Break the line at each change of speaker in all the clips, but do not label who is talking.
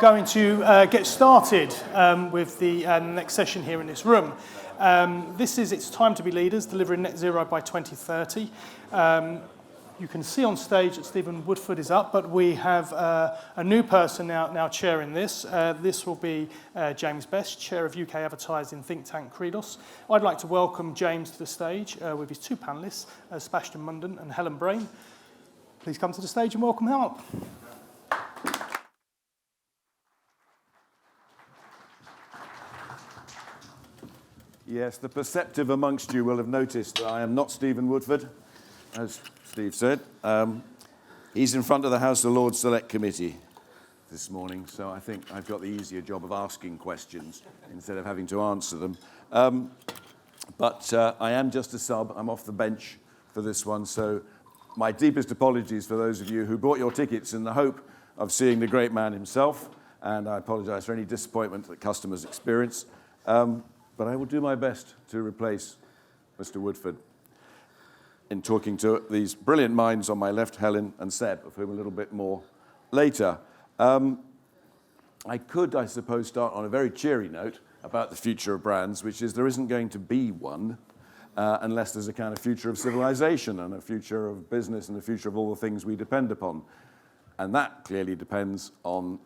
going to get started with the next session here in this room. This is It's Time to Be Leaders, delivering net zero by 2030. You can see on stage that Stephen Woodford is up, but we have a new person now chairing this. This will be James Best, Chair of UK Advertising think tank Credos. I'd like to welcome James to the stage with his two panellists, Sebastian Munden and Helen Brain. Please come to the stage and welcome him up.
Yes, the perceptive amongst you will have noticed that I am not Stephen Woodford, as Steve said. He's in front of the House of Lords Select Committee this morning, so I think I've got the easier job of asking questions instead of having to answer them. But I am just a sub. I'm off the bench for this one, so my deepest apologies for those of you who bought your tickets in the hope of seeing the great man himself, and I apologise for any disappointment that customers experience. But I will do my best to replace Mr. Woodford in talking to these brilliant minds on my left, Helen and Seb, of whom a little bit more later. I could, I suppose, start on a very cheery note about the future of brands, which is there isn't going to be one unless there's a kind of future of civilization and a future of business and a future of all the things we depend upon. And that clearly depends on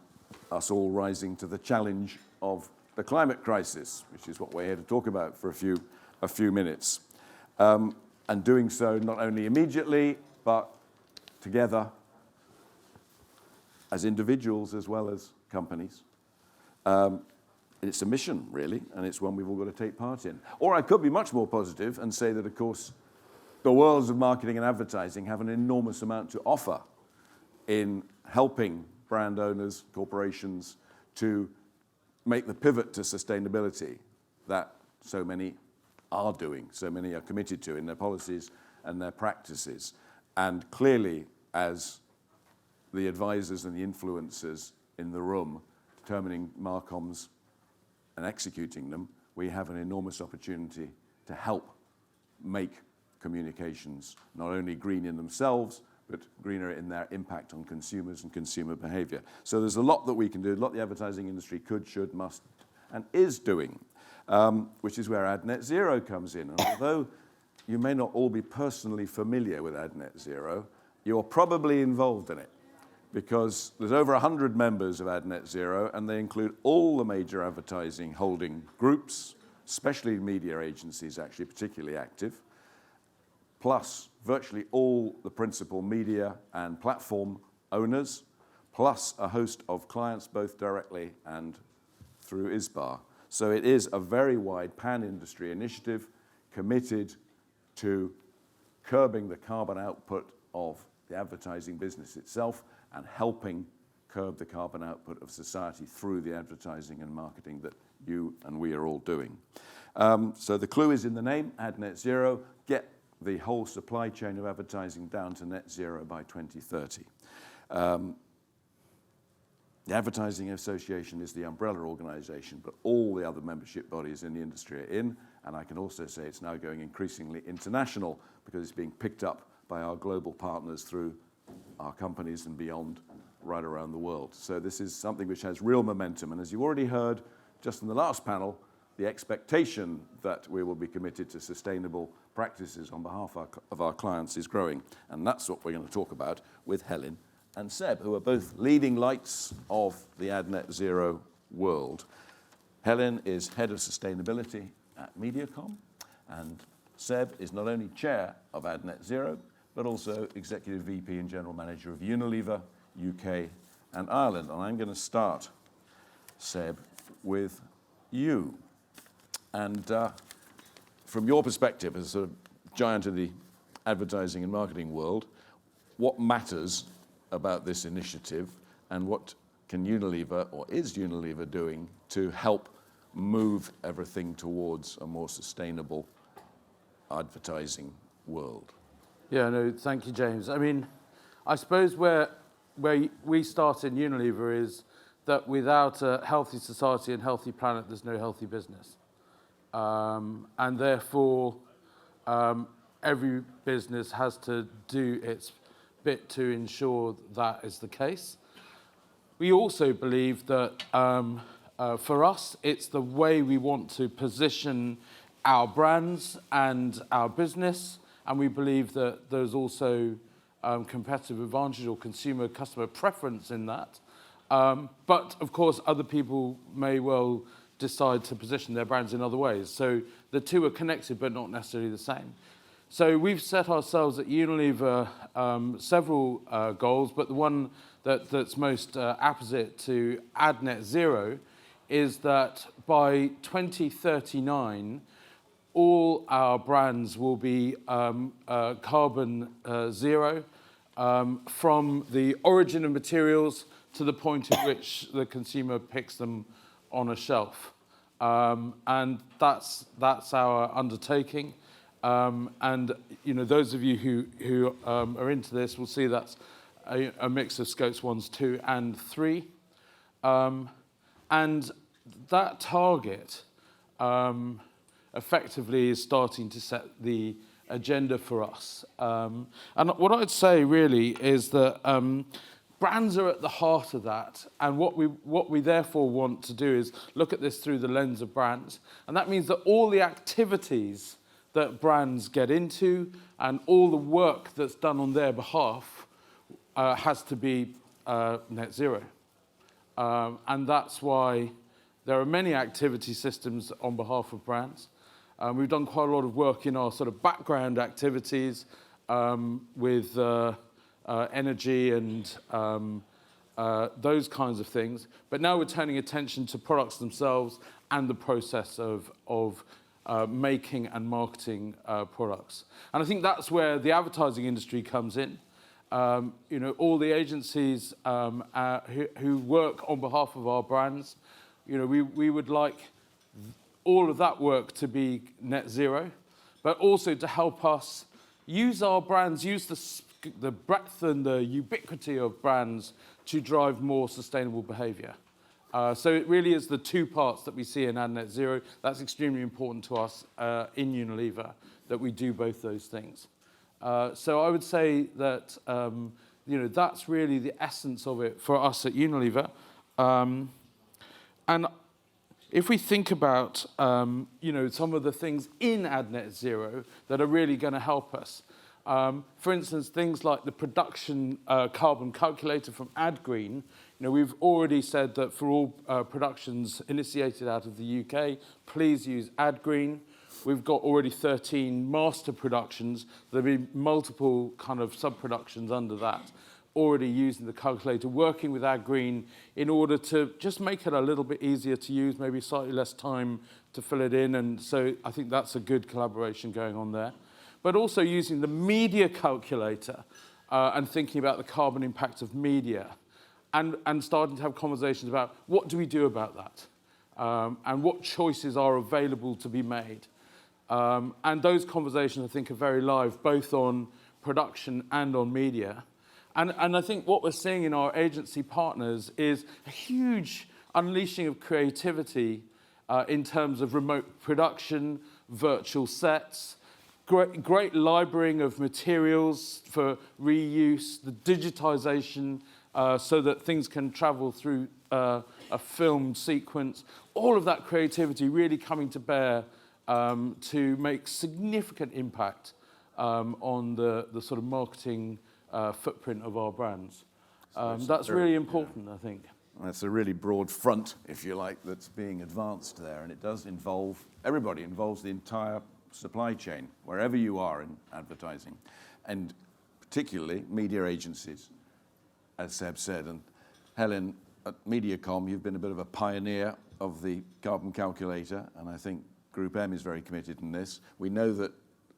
us all rising to the challenge of the climate crisis, which is what we're here to talk about for a few minutes. And doing so not only immediately, but together as individuals as well as companies. It's a mission, really, and it's one we've all got to take part in. Or I could be much more positive and say that, of course, the worlds of marketing and advertising have an enormous amount to offer in helping brand owners, corporations, to make the pivot to sustainability that so many are doing, so many are committed to in their policies and their practices. And clearly, as the advisors and the influencers in the room determining Marcoms and executing them, we have an enormous opportunity to help make communications not only green in themselves, but greener in their impact on consumers and consumer behavior. So there's a lot that we can do, a lot the advertising industry could, should, must, and is doing, which is where Ad Net Zero comes in. And although you may not all be personally familiar with Ad Net Zero, you're probably involved in it, because there's over 100 members of Ad Net Zero, and they include all the major advertising holding groups, especially media agencies, actually particularly active, plus virtually all the principal media and platform owners, plus a host of clients, both directly and through ISBA. So it is a very wide pan-industry initiative committed to curbing the carbon output of the advertising business itself and helping curb the carbon output of society through the advertising and marketing that you and we are all doing. So the clue is in the name, Ad Net Zero. Get the whole supply chain of advertising down to net zero by 2030. The Advertising Association is the umbrella organisation, but all the other membership bodies in the industry are in, and I can also say it's now going increasingly international because it's being picked up by our global partners through our companies and beyond right around the world. So this is something which has real momentum, and as you already heard just in the last panel, the expectation that we will be committed to sustainable practices on behalf of our clients is growing. And that's what we're going to talk about with Helen and Seb, who are both leading lights of the Ad Net Zero world. Helen is Head of Sustainability at Mediacom, and Seb is not only Chair of Ad Net Zero, but also Executive VP and General Manager of Unilever, UK and Ireland. And I'm going to start, Seb, with you. And from your perspective as a sort of giant of the advertising and marketing world, what matters about this initiative, and what can Unilever, or is Unilever doing to help move everything towards a more sustainable advertising world?
Yeah, no, thank you, James. I mean, I suppose where we start in Unilever is that without a healthy society and healthy planet, there's no healthy business. And therefore, every business has to do its bit to ensure that is the case. we also believe that for us, it's the way we want to position our brands and our business, and we believe that there's also competitive advantage or customer preference in that. But of course, other people may well decide to position their brands in other ways. So the two are connected, but not necessarily the same. So we've set ourselves at Unilever several goals, but the one that's most apposite to add net zero is that by 2039, all our brands will be carbon zero from the origin of materials to the point at which the consumer picks them on a shelf. And that's our undertaking. And those of you who are into this will see that's a mix of scopes 1, 2, and 3. And that target effectively is starting to set the agenda for us. And what I'd say really is that brands are at the heart of that, and what we therefore want to do is look at this through the lens of brands, and that means that all the activities that brands get into and all the work that's done on their behalf has to be net zero. And that's why there are many activity systems on behalf of brands. We've done quite a lot of work in our sort of background activities with energy and those kinds of things. But now we're turning attention to products themselves and the process of making and marketing products. And I think that's where the advertising industry comes in. All the agencies who work on behalf of our brands, we would like all of that work to be net zero, but also to help us use our brands, use the breadth and the ubiquity of brands to drive more sustainable behaviour. So it really is the two parts that we see in Add Net Zero. That's extremely important to us in Unilever, that we do both those things. So I would say that that's really the essence of it for us at Unilever. And if we think about some of the things in Add Net Zero that are really going to help us, for instance, things like the production carbon calculator from AdGreen. We've already said that for all productions initiated out of the UK, please use AdGreen. We've got already 13 master productions. There'll be multiple kind of sub-productions under that, already using the calculator, working with AdGreen in order to just make it a little bit easier to use, maybe slightly less time to fill it in. And so I think that's a good collaboration going on there. But also using the media calculator and thinking about the carbon impact of media and starting to have conversations about what do we do about that and what choices are available to be made. And those conversations, I think, are very live, both on production and on media. And I think what we're seeing in our agency partners is a huge unleashing of creativity in terms of remote production, virtual sets, great librarying of materials for reuse, the digitization so that things can travel through a film sequence. All of that creativity really coming to bear to make significant impact on the sort of marketing footprint of our brands. That's really important, I think.
That's a really broad front, if you like, that's being advanced there, and it does involve everybody, involves the entire supply chain, wherever you are in advertising, and particularly media agencies, as Seb said. And Helen, at MediaCom, you've been a bit of a pioneer of the carbon calculator, and I think Group M is very committed in this. We know that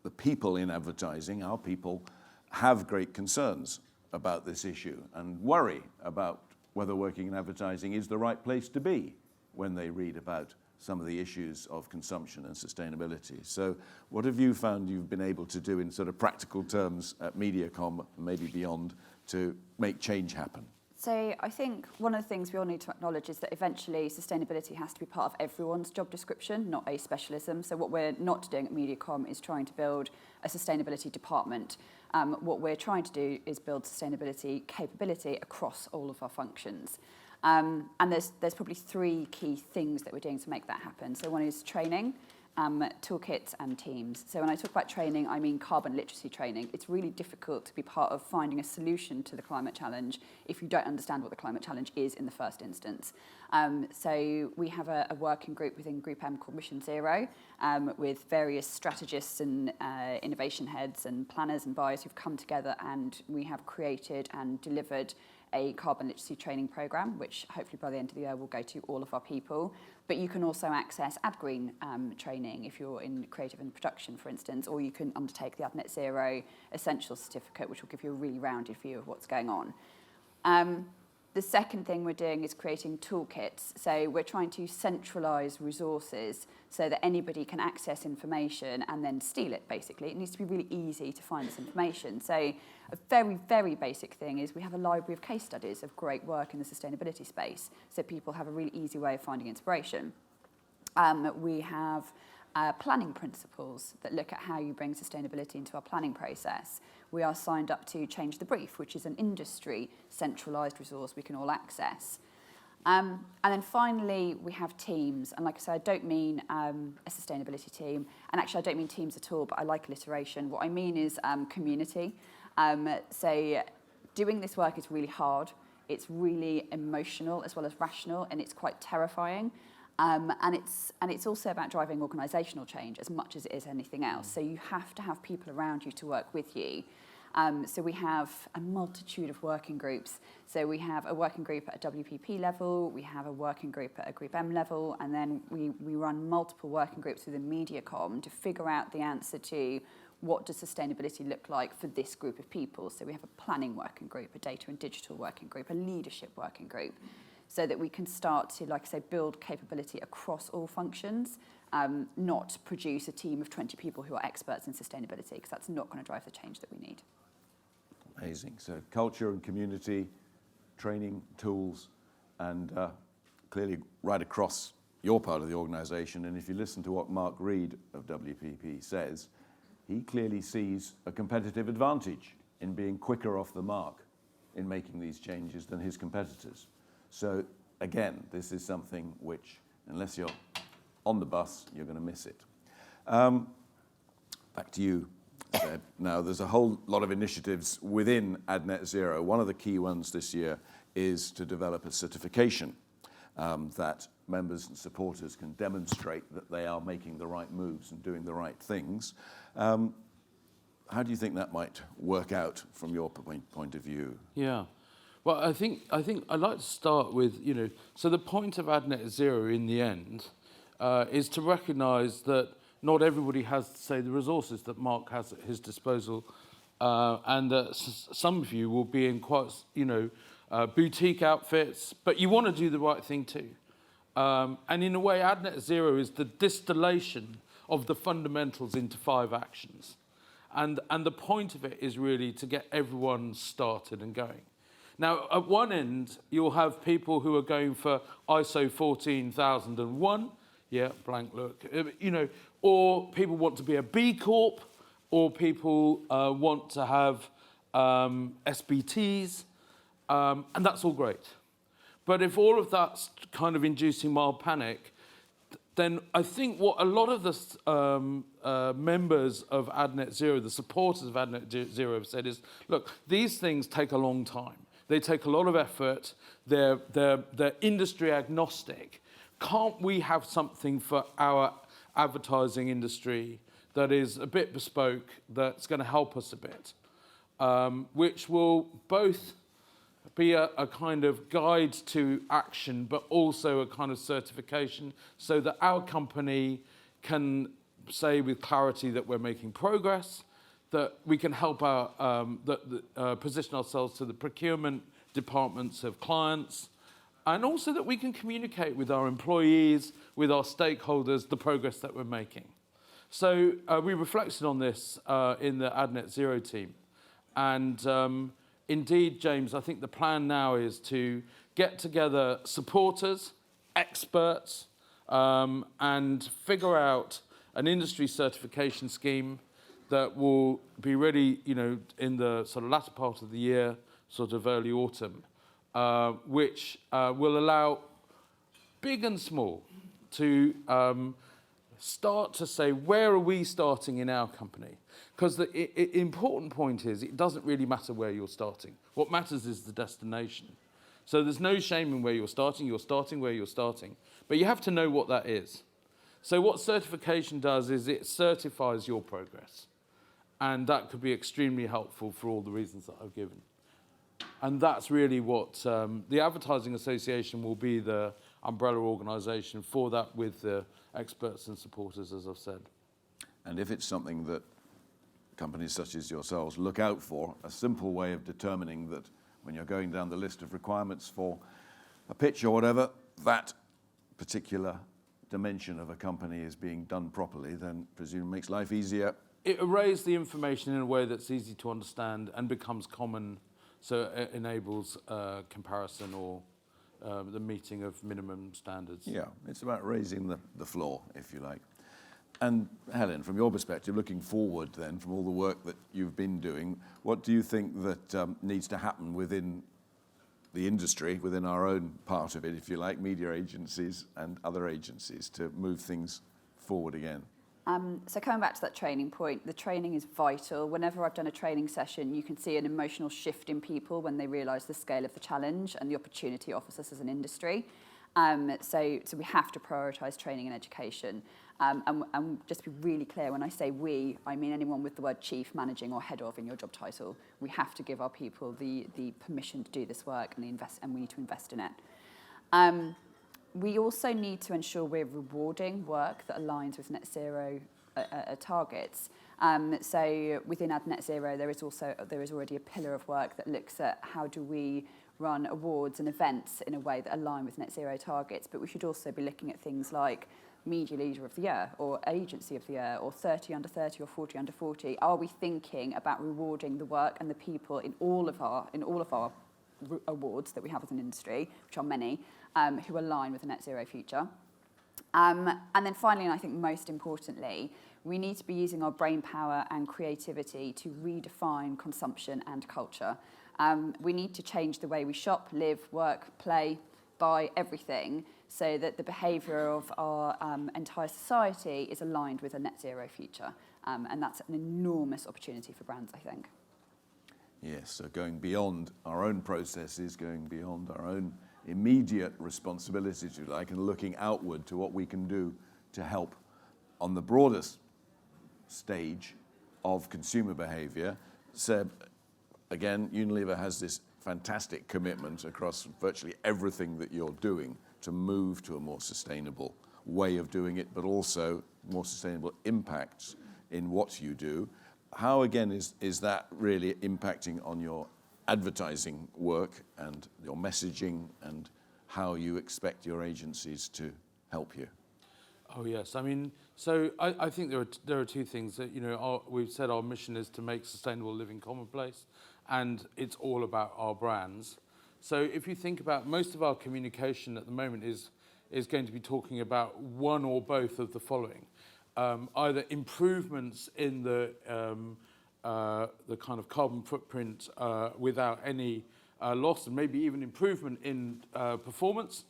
the people in advertising, our people, have great concerns about this issue and worry about whether working in advertising is the right place to be when they read about some of the issues of consumption and sustainability. So what have you found you've been able to do in sort of practical terms at MediaCom, maybe beyond, to make change happen?
So I think one of the things we all need to acknowledge is that eventually sustainability has to be part of everyone's job description, not a specialism. So what we're not doing at MediaCom is trying to build a sustainability department. What we're trying to do is build sustainability capability across all of our functions. And there's probably three key things that we're doing to make that happen. So one is training, toolkits and teams. So when I talk about training, I mean carbon literacy training. It's really difficult to be part of finding a solution to the climate challenge if you don't understand what the climate challenge is in the first instance. So we have a working group within Group M called Mission Zero with various strategists and innovation heads and planners and buyers who've come together, and we have created and delivered a carbon literacy training programme, which hopefully by the end of the year will go to all of our people. But you can also access AdGreen training if you're in creative and production, for instance, or you can undertake the AdNet Zero Essentials Certificate, which will give you a really rounded view of what's going on. The second thing we're doing is creating toolkits. So we're trying to centralise resources so that anybody can access information and then steal it, basically. It needs to be really easy to find this information. So a very, very basic thing is we have a library of case studies of great work in the sustainability space, so people have a really easy way of finding inspiration. We have planning principles that look at how you bring sustainability into our planning process. We are signed up to Change the Brief, which is an industry centralised resource we can all access. And then finally, we have teams. And like I said, I don't mean a sustainability team. And actually, I don't mean teams at all, but I like alliteration. What I mean is community. So doing this work is really hard. It's really emotional as well as rational, and it's quite terrifying. And it's also about driving organisational change as much as it is anything else. So you have to have people around you to work with you. So we have a multitude of working groups. So we have a working group at a WPP level, we have a working group at a Group M level, and then we run multiple working groups within MediaCom to figure out the answer to what does sustainability look like for this group of people. So we have a planning working group, a data and digital working group, a leadership working group, so that we can start to, like I say, build capability across all functions, not produce a team of 20 people who are experts in sustainability, because that's not going to drive the change that we need.
Amazing. So culture and community, training, tools, and clearly right across your part of the organisation. And if you listen to what Mark Reed of WPP says, he clearly sees a competitive advantage in being quicker off the mark in making these changes than his competitors. So again, this is something which, unless you're on the bus, you're going to miss it. Back to you, Seb. Now, there's a whole lot of initiatives within AdNet Zero. One of the key ones this year is to develop a certification that members and supporters can demonstrate that they are making the right moves and doing the right things. How do you think that might work out from your point of view?
Yeah. Well, I think I'd like to start with, so the point of AdNet Zero in the end is to recognise that not everybody has, say, the resources that Mark has at his disposal, and that some of you will be in quite, boutique outfits, but you want to do the right thing too. And in a way, AdNet Zero is the distillation of the fundamentals into 5 actions. And the point of it is really to get everyone started and going. Now, at one end, you'll have people who are going for ISO 14001, yeah, blank look, or people want to be a B Corp, or people want to have SBTs, and that's all great. But if all of that's kind of inducing mild panic, then I think what a lot of the members of AdNet Zero, the supporters of AdNet Zero have said is, look, these things take a long time. They take a lot of effort. They're industry agnostic. Can't we have something for our advertising industry that is a bit bespoke, that's going to help us a bit, which will both be a kind of guide to action, but also a kind of certification, so that our company can say with clarity that we're making progress, that we can help our position ourselves to the procurement departments of clients, and also that we can communicate with our employees, with our stakeholders, the progress that we're making. So we reflected on this in the AdNet Zero team. And indeed, James, I think the plan now is to get together supporters, experts, and figure out an industry certification scheme that will be ready, in the sort of latter part of the year, sort of early autumn, which will allow big and small to start to say, where are we starting in our company? Because the important point is, it doesn't really matter where you're starting. What matters is the destination. So there's no shame in where you're starting where you're starting. But you have to know what that is. So what certification does is it certifies your progress. And that could be extremely helpful for all the reasons that I've given. And that's really what the Advertising Association will be, the umbrella organisation for that, with the experts and supporters, as I've said.
And if it's something that companies such as yourselves look out for, a simple way of determining that when you're going down the list of requirements for a pitch or whatever, that particular dimension of a company is being done properly, then presumably makes life easier.
It arrays the information in a way that's easy to understand and becomes common, so it enables comparison or the meeting of minimum standards.
Yeah, it's about raising the floor, if you like. And Helen, from your perspective, looking forward then, from all the work that you've been doing, what do you think that needs to happen within the industry, within our own part of it, if you like, media agencies and other agencies, to move things forward again?
So coming back to that training point, the training is vital. Whenever I've done a training session, you can see an emotional shift in people when they realise the scale of the challenge and the opportunity it offers us as an industry. So we have to prioritise training and education. And just to be really clear, when I say we, I mean anyone with the word chief, managing or head of in your job title. We have to give our people the permission to do this work, and we need to invest in it. We also need to ensure we're rewarding work that aligns with net zero targets. So within our net zero, there is already a pillar of work that looks at how do we run awards and events in a way that align with net zero targets. But we should also be looking at things like Media Leader of the Year, or Agency of the Year, or 30 under 30, or 40 under 40. Are we thinking about rewarding the work and the people in all of our awards that we have as an industry, which are many, who align with a net zero future? And then finally, and I think most importantly, we need to be using our brain power and creativity to redefine consumption and culture. We need to change the way we shop, live, work, play, buy, everything, so that the behaviour of our entire society is aligned with a net zero future. And that's an enormous opportunity for brands, I think.
Yes, so going beyond our own processes, going beyond our own immediate responsibilities, if you like, and looking outward to what we can do to help on the broadest stage of consumer behaviour. Seb, again, Unilever has this fantastic commitment across virtually everything that you're doing to move to a more sustainable way of doing it, but also more sustainable impacts in what you do. How, again, is that really impacting on your advertising work and your messaging, and how you expect your agencies to help you?
Oh yes, I mean, so I think there are two things that, we've said our mission is to make sustainable living commonplace, and it's all about our brands. So if you think about, most of our communication at the moment is going to be talking about one or both of the following. Either improvements in the kind of carbon footprint without any loss, and maybe even improvement in performance,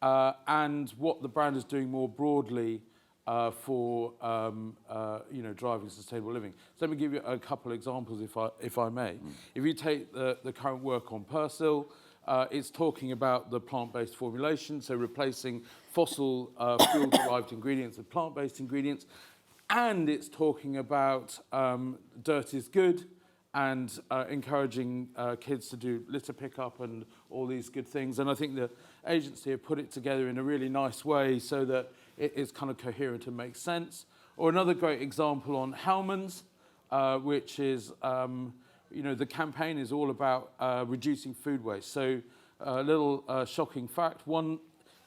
and what the brand is doing more broadly for driving sustainable living. So let me give you a couple of examples, if I may. If you take the current work on Persil, it's talking about the plant-based formulation, so replacing fossil fuel-derived ingredients with plant-based ingredients, and it's talking about dirt is good, and encouraging kids to do litter pickup and all these good things. And I think the agency have put it together in a really nice way so that it is kind of coherent and makes sense. Or another great example on Hellmann's, which is, the campaign is all about reducing food waste. So a little shocking fact,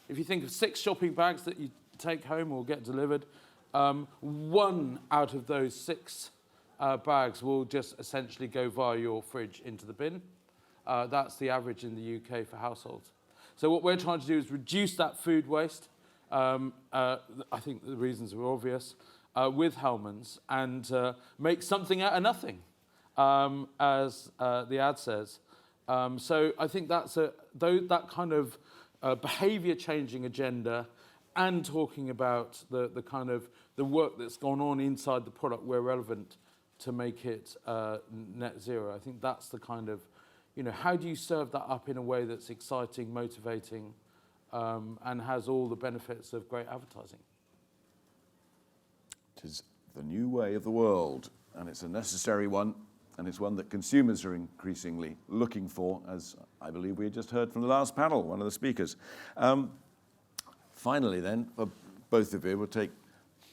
if you think of 6 shopping bags that you take home or get delivered, 1 out of those 6 bags will just essentially go via your fridge into the bin. That's the average in the UK for households. So what we're trying to do is reduce that food waste. I think the reasons are obvious, with Hellmann's, and make something out of nothing, as the ad says. So I think that's that kind of behaviour changing agenda, and talking about the kind of the work that's gone on inside the product where relevant to make it net zero. I think that's the kind of, how do you serve that up in a way that's exciting, motivating, and has all the benefits of great advertising?
It is the new way of the world, and it's a necessary one, and it's one that consumers are increasingly looking for, as I believe we just heard from the last panel, one of the speakers. Finally then, for both of you, we'll take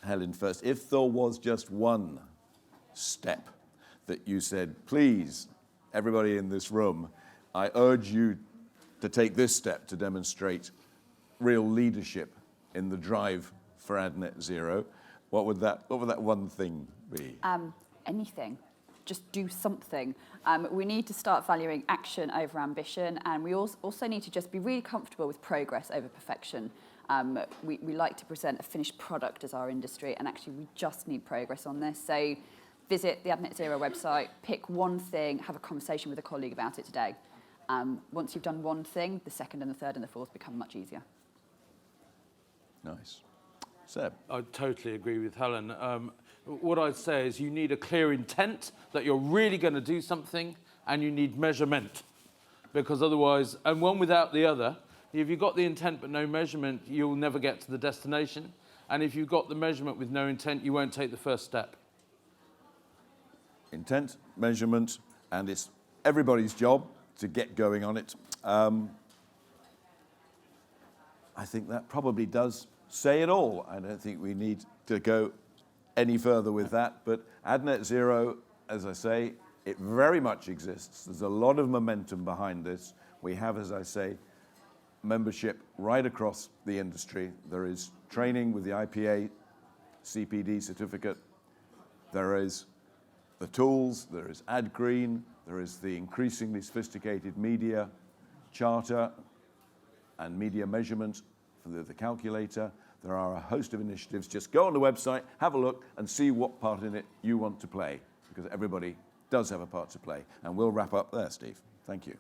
Helen first. If there was just one step that you said, please, everybody in this room, I urge you to take this step to demonstrate real leadership in the drive for AdNet Zero, what would that one thing be?
Anything. Just do something. We need to start valuing action over ambition, and we also need to just be really comfortable with progress over perfection. We like to present a finished product as our industry, and actually we just need progress on this. So visit the AdNet Zero website, pick one thing, have a conversation with a colleague about it today. Once you've done one thing, the second and the third and the fourth become much easier.
Nice. Seb?
I totally agree with Helen. What I'd say is you need a clear intent that you're really going to do something, and you need measurement. Because otherwise, and one without the other, if you've got the intent but no measurement, you'll never get to the destination. And if you've got the measurement with no intent, you won't take the first step.
Intent, measurement, and it's everybody's job to get going on it. I think that probably does say it all. I don't think we need to go any further with that, but AdNet Zero, as I say, it very much exists. There's a lot of momentum behind this. We have, as I say, membership right across the industry. There is training with the IPA CPD certificate. There is the tools, there is AdGreen, there is the increasingly sophisticated media charter and media measurement for the calculator. There are a host of initiatives. Just go on the website, have a look, and see what part in it you want to play, because everybody does have a part to play. And we'll wrap up there, Steve. Thank you.